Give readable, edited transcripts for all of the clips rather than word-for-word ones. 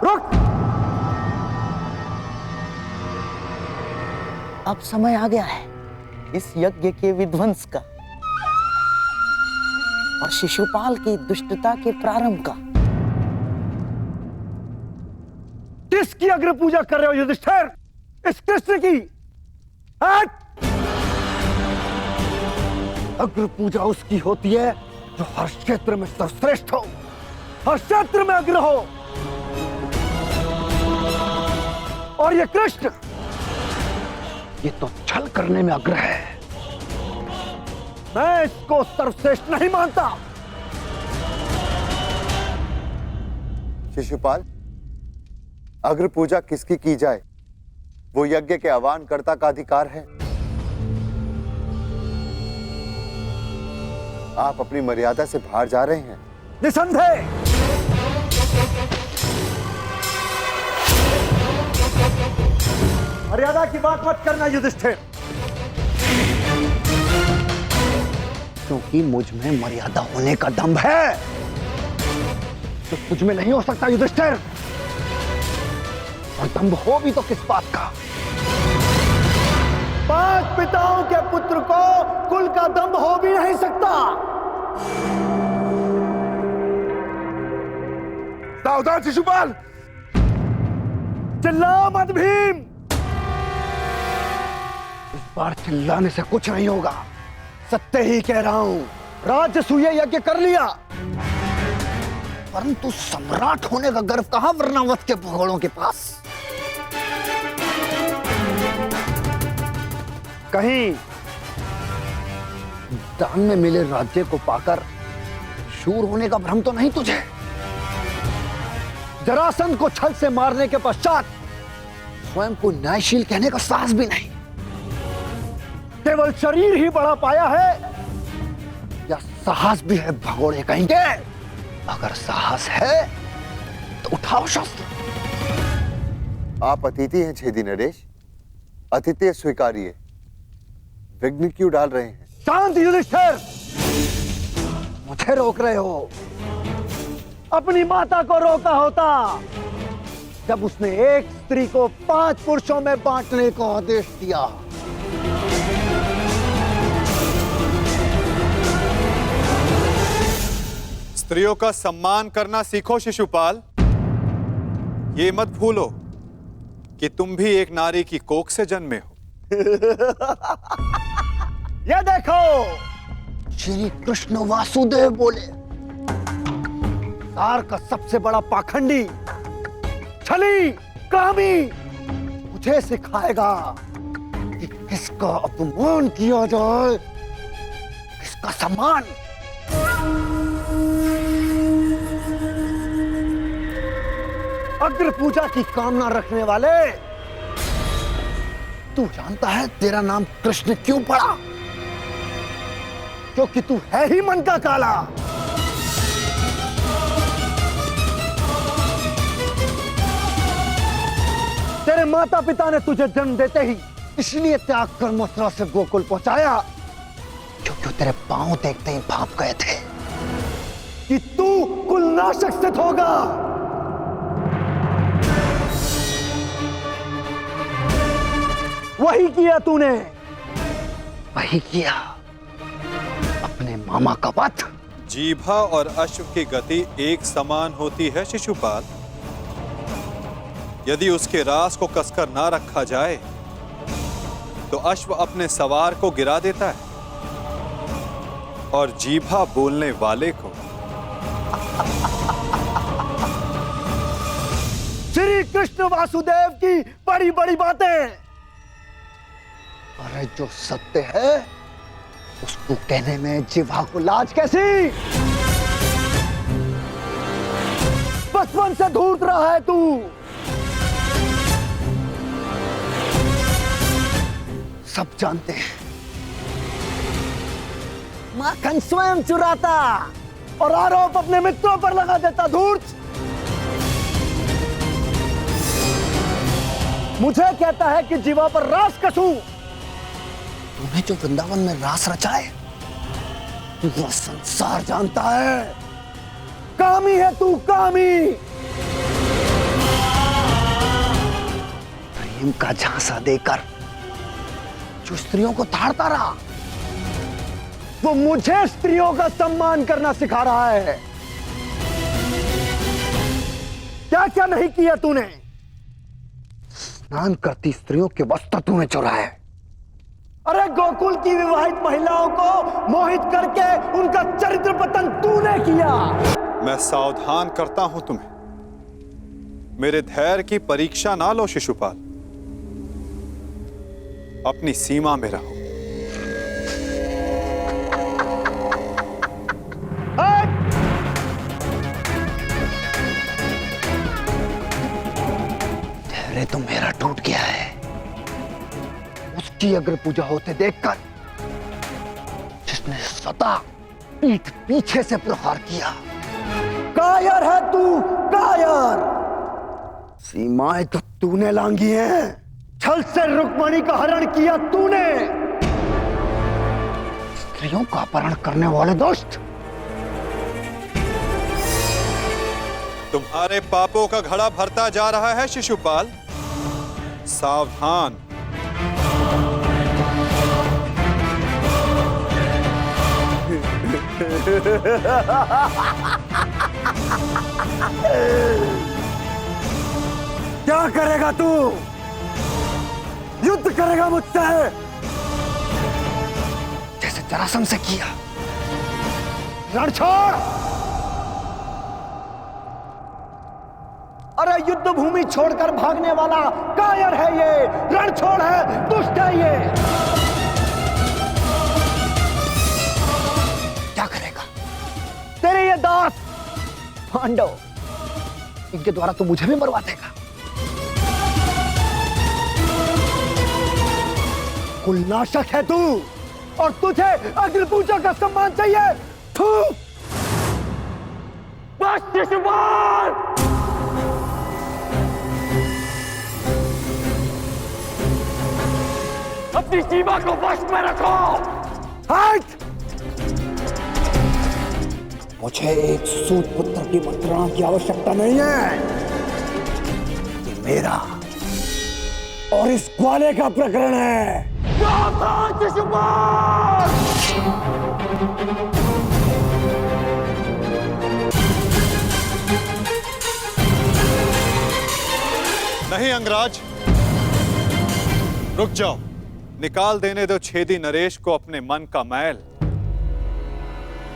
रुक। अब समय आ गया है इस यज्ञ के विध्वंस का और शिशुपाल की दुष्टता के प्रारंभ का। किसकी अग्र पूजा कर रहे हो युधिष्ठिर? इस कृष्ण की? अग्र पूजा उसकी होती है जो हर क्षेत्र में सर्वश्रेष्ठ हो, हर क्षेत्र में अग्र हो। और ये कृष्ण, ये तो छल करने में अग्र है। मैं इसको सर्वश्रेष्ठ नहीं मानता। शिशुपाल, अग्र पूजा किसकी की जाए, वो यज्ञ के आह्वानकर्ता का अधिकार है। आप अपनी मर्यादा से बाहर जा रहे हैं। निसंदेह। मर्यादा की बात मत करना युधिष्ठिर, क्योंकि मुझ में मर्यादा होने का दम्भ है तो तुझ में नहीं हो सकता युधिष्ठिर। और दम्भ हो भी तो किस बात का? 5 पिताओं के पुत्र को कुल का दम्भ हो भी नहीं सकता। सावधान शिशुपाल। चिल्ला मत भीम। इस बार चिल्लाने से कुछ नहीं होगा, सत्य ही कह रहा हूं। राजसूय यज्ञ कर लिया, परंतु सम्राट होने का गर्व कहां वर्णावत के भगोड़ों के पास? कहीं दान में मिले राज्य को पाकर शूर होने का भ्रम तो नहीं तुझे? जरासंध को छल से मारने के पश्चात स्वयं को न्यायशील कहने का साहस भी नहीं। केवल शरीर ही बड़ा पाया है या साहस भी है भगोड़े कहेंगे? अगर साहस है तो उठाओ शस्त्र। आप अतिथि हैं छेदी नरेश, अतिथि स्वीकारिए। विघ्न क्यों डाल रहे हैं? शांत युधिष्ठिर, मुझे रोक रहे हो। अपनी माता को रोका होता जब उसने एक स्त्री को 5 पुरुषों में बांटने का आदेश दिया। स्त्रियों का सम्मान करना सीखो शिशुपाल। ये मत भूलो कि तुम भी एक नारी की कोख से जन्मे हो। ये देखो, श्री कृष्ण वासुदेव बोले, सार का सबसे बड़ा पाखंडी, छली, कामी मुझे सिखाएगा कि किसका अपमान किया जाए, किसका सम्मान। अग्र पूजा की कामना रखने वाले, तू जानता है तेरा नाम कृष्ण क्यों पड़ा? क्योंकि तू है ही मन का काला। तेरे माता पिता ने तुझे जन्म देते ही इसलिए त्याग कर मथुरा से गोकुल पहुंचाया, क्योंकि तेरे पांव देखते ही भाप गए थे कि तू कुलनाशक सिद्ध होगा। वही किया तूने, वही किया, अपने मामा का वध। जीभा और अश्व की गति एक समान होती है शिशुपाल। यदि उसके रास को कसकर ना रखा जाए तो अश्व अपने सवार को गिरा देता है और जीभा बोलने वाले को। श्री कृष्ण वासुदेव की बड़ी बड़ी बातें, अरे जो सत्य है उसको कहने में जिह्वा को लाज कैसी? बचपन से धूर्त रहा है तू। सब जानते हैं, माखन स्वयं चुराता और आरोप अपने मित्रों पर लगा देता। धूर्त मुझे कहता है कि जीवा पर रास कसूं। तूने जो वृंदावन में रास रचा है वो संसार जानता है। कामी है तू, कामी। प्रेम का झांसा देकर जो स्त्रियों को ताड़ता रहा, वो मुझे स्त्रियों का सम्मान करना सिखा रहा है। क्या क्या नहीं किया तूने? स्नान करती स्त्रियों के वस्त्र तूने चुराए। अरे गोकुल की विवाहित महिलाओं को मोहित करके उनका चरित्र पतन तूने किया। मैं सावधान करता हूं तुम्हें, मेरे धैर्य की परीक्षा ना लो शिशुपाल, अपनी सीमा में रहो। धैर्य तो मेरा टूट गया है। उसकी अग्र पूजा होते देखकर जिसने सदा पीठ पीछे से प्रहार किया। कायर है तू, कायर। सीमाएं तो तूने लांघी हैं। छल से रुक्मणी का हरण किया तूने। स्त्रियों का अपहरण करने वाले दुष्ट। तुम्हारे पापों का घड़ा भरता जा रहा है शिशुपाल, सावधान। क्या करेगा तू? युद्ध करेगा मुझसे जैसे जरासंध से किया? रण छोड़। अरे युद्ध भूमि छोड़कर भागने वाला कायर है ये, रण छोड़ है, दुष्ट है ये। क्या करेगा तेरे ये दास पांडव? इनके द्वारा तो मुझे भी मरवा देगा। कुलनाशक है तू, और तुझे अग्निपूजा का सम्मान चाहिए। थू। बस शिशुपाल। अपनी सीमा को वश में रखो। हट। मुझे एक सूत पुत्र की मंत्रणा की आवश्यकता नहीं है। ये मेरा और इस ग्वाले का प्रकरण है। नहीं अंगराज, रुक जाओ। निकाल देने दो छेदी नरेश को अपने मन का मैल।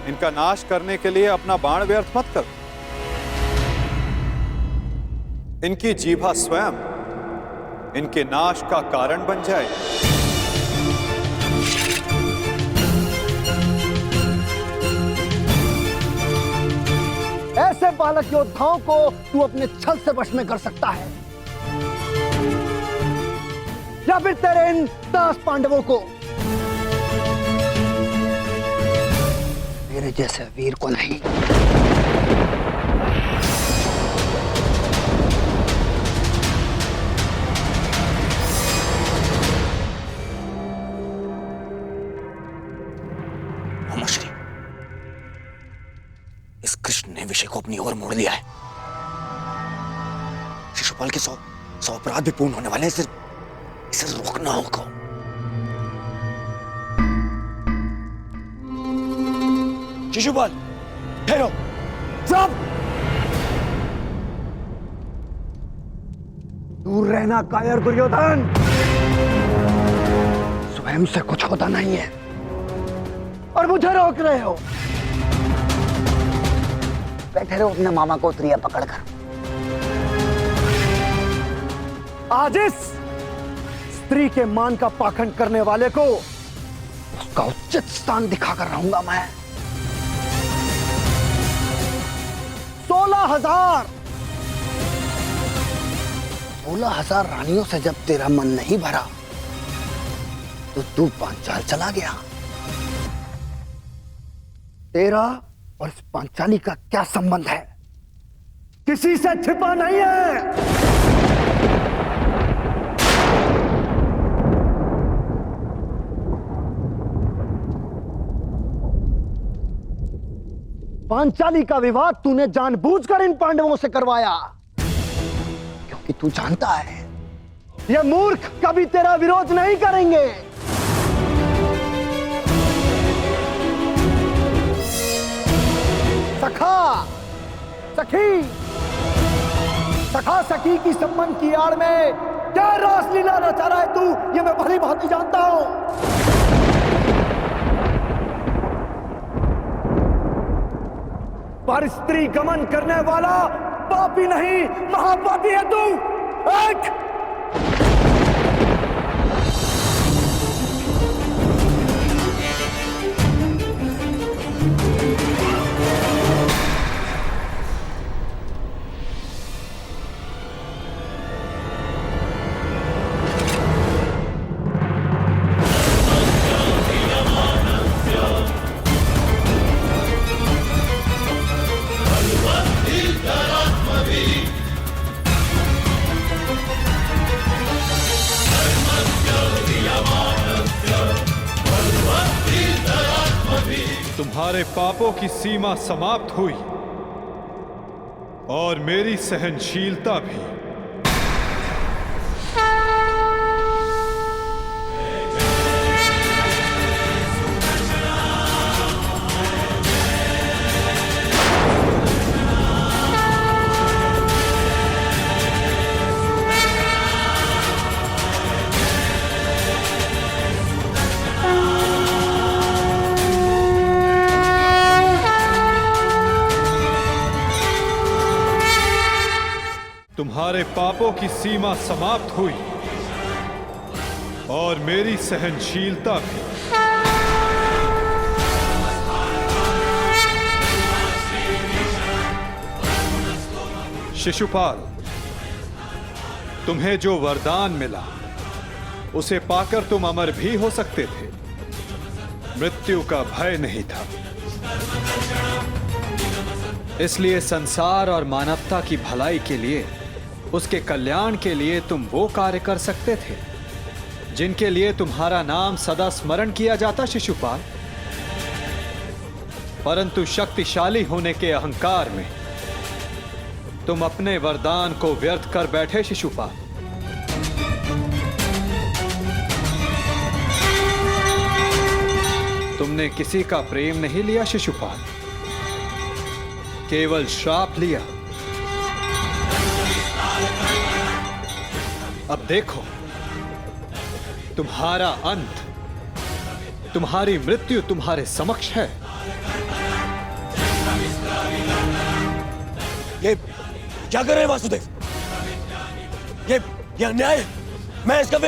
इनका नाश करने के लिए अपना बाण व्यर्थ मत करो। इनकी जीभा स्वयं इनके नाश का कारण बन जाए। ऐसे बालक योद्धाओं को तू अपने छल से वश में कर सकता है, या फिर तेरे इन दास पांडवों को। मेरे जैसे वीर को नहीं। ममुश्री, इस कृष्ण ने विषय को अपनी ओर मोड़ लिया है। शिशुपाल के 100 अपराध भी पूर्ण होने वाले हैं। सिर्फ इसे रोकना होगा। शिशुपाल, ठहरो। सब दूर रहना कायर दुर्योधन। स्वयं से कुछ होता नहीं है और मुझे रोक रहे हो। बैठे रहो अपने मामा को त्रिया पकड़कर। आज इस स्त्री के मान का पाखंड करने वाले को उसका उचित स्थान दिखाकर रहूंगा मैं। 16,000 रानियों से जब तेरा मन नहीं भरा तो तू पांचाल चला गया। तेरा और इस पांचाली का क्या संबंध है? किसी से छिपा नहीं है। पांचाली का विवाह तूने जानबूझकर इन पांडवों से करवाया, क्योंकि तू जानता है ये मूर्ख कभी तेरा विरोध नहीं करेंगे। सखा सखी, सखा सखी की संबंध की आड़ में क्या रासलीला रचा रहा है तू, ये मैं भली भांति जानता हूं। पर स्त्री गमन करने वाला पापी नहीं, महापापी है तू। एक तुम्हारे पापों की सीमा समाप्त हुई और मेरी सहनशीलता भी। तुम्हारे पापों की सीमा समाप्त हुई और मेरी सहनशीलता भी। शिशुपाल, तुम्हें जो वरदान मिला उसे पाकर तुम अमर भी हो सकते थे, मृत्यु का भय नहीं था। इसलिए संसार और मानवता की भलाई के लिए, उसके कल्याण के लिए तुम वो कार्य कर सकते थे जिनके लिए तुम्हारा नाम सदा स्मरण किया जाता शिशुपाल। परंतु शक्तिशाली होने के अहंकार में तुम अपने वरदान को व्यर्थ कर बैठे शिशुपाल। तुमने किसी का प्रेम नहीं लिया शिशुपाल, केवल श्राप लिया। अब देखो, तुम्हारा अंत, तुम्हारी मृत्यु तुम्हारे समक्ष है। ये क्या कर रहे हैं वासुदेव? ये अन्याय है। मैं इसका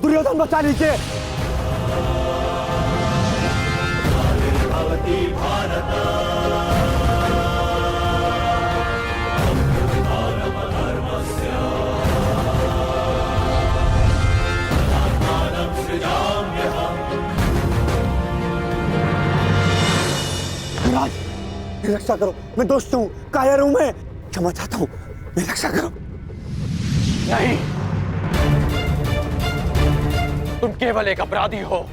दुर्योधन बचा लीजिए। महाराज, मेरी रक्षा करो, मैं दोस्त हूँ, कायर हूँ, मैं क्षमा चाहता हूँ, मेरी रक्षा करो। नहीं, तुम केवल एक अपराधी हो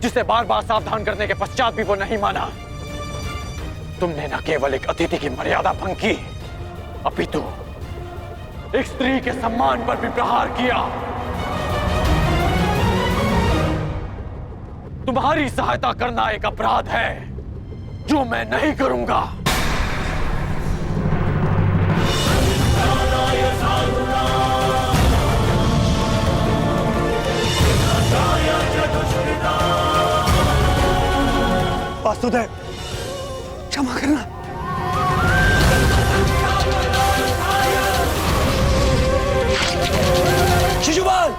जिसे बार बार सावधान करने के पश्चात भी वो नहीं माना। तुमने न केवल एक अतिथि की मर्यादा भंग की, अपितु एक स्त्री के सम्मान पर भी प्रहार किया। तुम्हारी सहायता करना एक अपराध है जो मैं नहीं करूंगा। वासुदेव, क्षमा करना। शिशुपाल,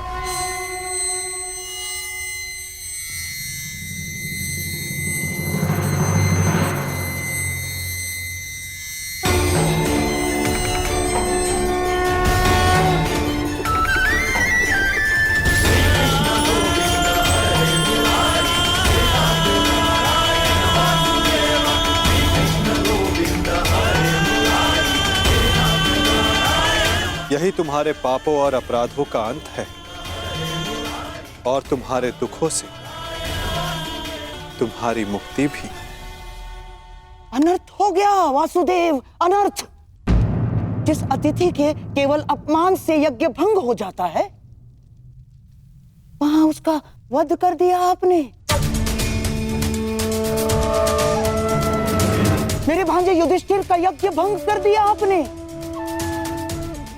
यही तुम्हारे पापों और अपराधों का अंत है, और तुम्हारे दुखों से तुम्हारी मुक्ति भी। अनर्थ हो गया वासुदेव, अनर्थ। जिस अतिथि के केवल अपमान से यज्ञ भंग हो जाता है, वहां उसका वध कर दिया आपने। मेरे भांजे युधिष्ठिर का यज्ञ भंग कर दिया आपने।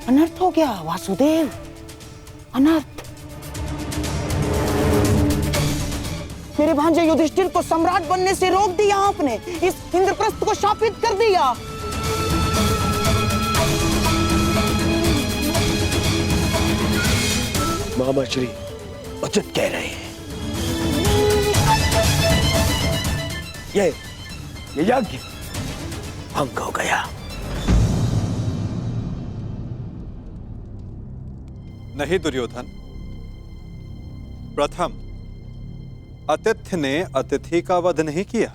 अनर्थ हो गया वासुदेव, अनर्थ। मेरे भांजे युधिष्ठिर को सम्राट बनने से रोक दिया आपने, इस इंद्रप्रस्थ को शापित कर दिया। मामा श्री उचित कह रहे हैं। ये यज्ञ भंग हो गया। नहीं दुर्योधन, प्रथम आतिथ्य ने अतिथि का वध नहीं किया।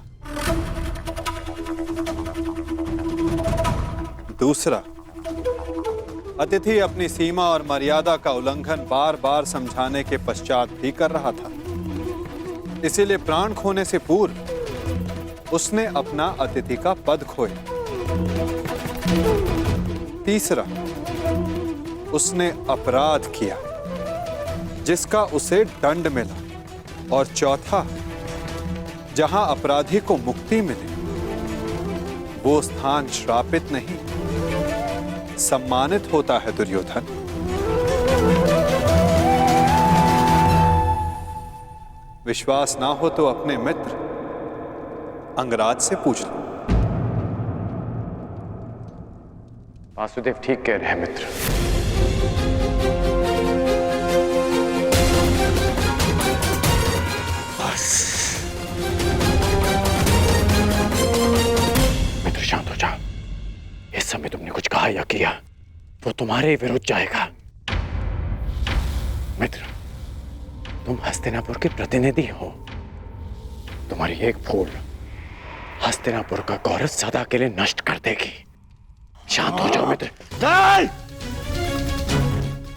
दूसरा, अतिथि अपनी सीमा और मर्यादा का उल्लंघन बार बार समझाने के पश्चात भी कर रहा था, इसीलिए प्राण खोने से पूर्व उसने अपना अतिथि का पद खोया। तीसरा, उसने अपराध किया जिसका उसे दंड मिला। और चौथा, जहां अपराधी को मुक्ति मिले वो स्थान श्रापित नहीं, सम्मानित होता है दुर्योधन। विश्वास ना हो तो अपने मित्र अंगराज से पूछ लो। वासुदेव ठीक कह रहे हैं मित्र। मित्र शांत हो जाओ। इस समय तुमने कुछ कहा या किया वो तुम्हारे विरुद्ध जाएगा। मित्र, तुम हस्तिनापुर के प्रतिनिधि हो। तुम्हारी एक भूल हस्तिनापुर का गौरव सदा के लिए नष्ट कर देगी। शांत हो जाओ मित्र। नहीं,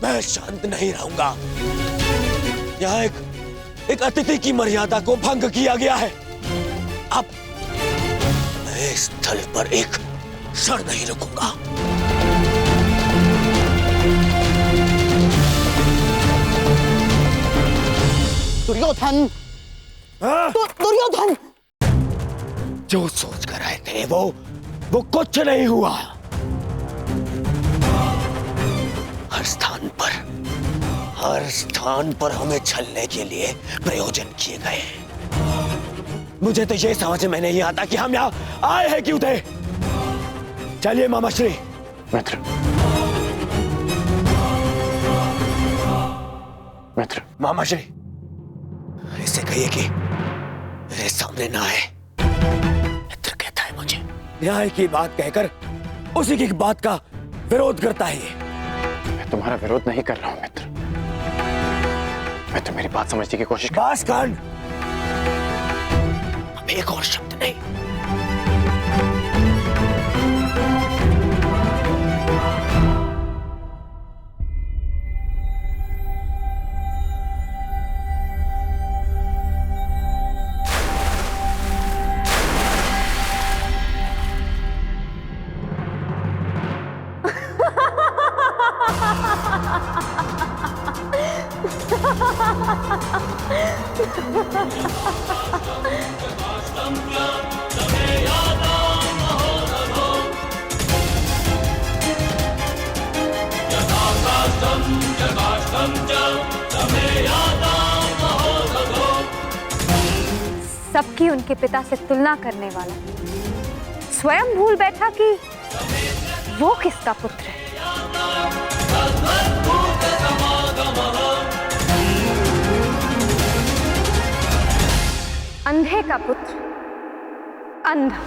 मैं शांत नहीं रहूंगा। यहाँ एक अतिथि की मर्यादा को भंग किया गया है। अब मैं इस स्थल पर एक क्षण नहीं रुकूंगा। दुर्योधन, दुर्योधन, जो सोच कर आए थे वो कुछ नहीं हुआ। हर स्थान पर हमें छलने के लिए प्रयोजन किए गए। मुझे तो ये समझ में नहीं आता कि हम यहाँ आए हैं क्यों थे। चलिए मामाश्री। मित्र, मित्र, मामाश्री, इसे कहिए कि मेरे सामने ना आए। मित्र कहता है मुझे। न्याय की बात कहकर उसी की बात का विरोध करता है ये। मैं तुम्हारा विरोध नहीं कर रहा हूं मित्र। मित्र, मेरी बात समझने की कोशिश कर। बस कर। अब एक और शब्द नहीं। सबकी उनके पिता से तुलना करने वाला स्वयं भूल बैठा कि वो किसका पुत्र है। अंधे का पुत्र अंधा।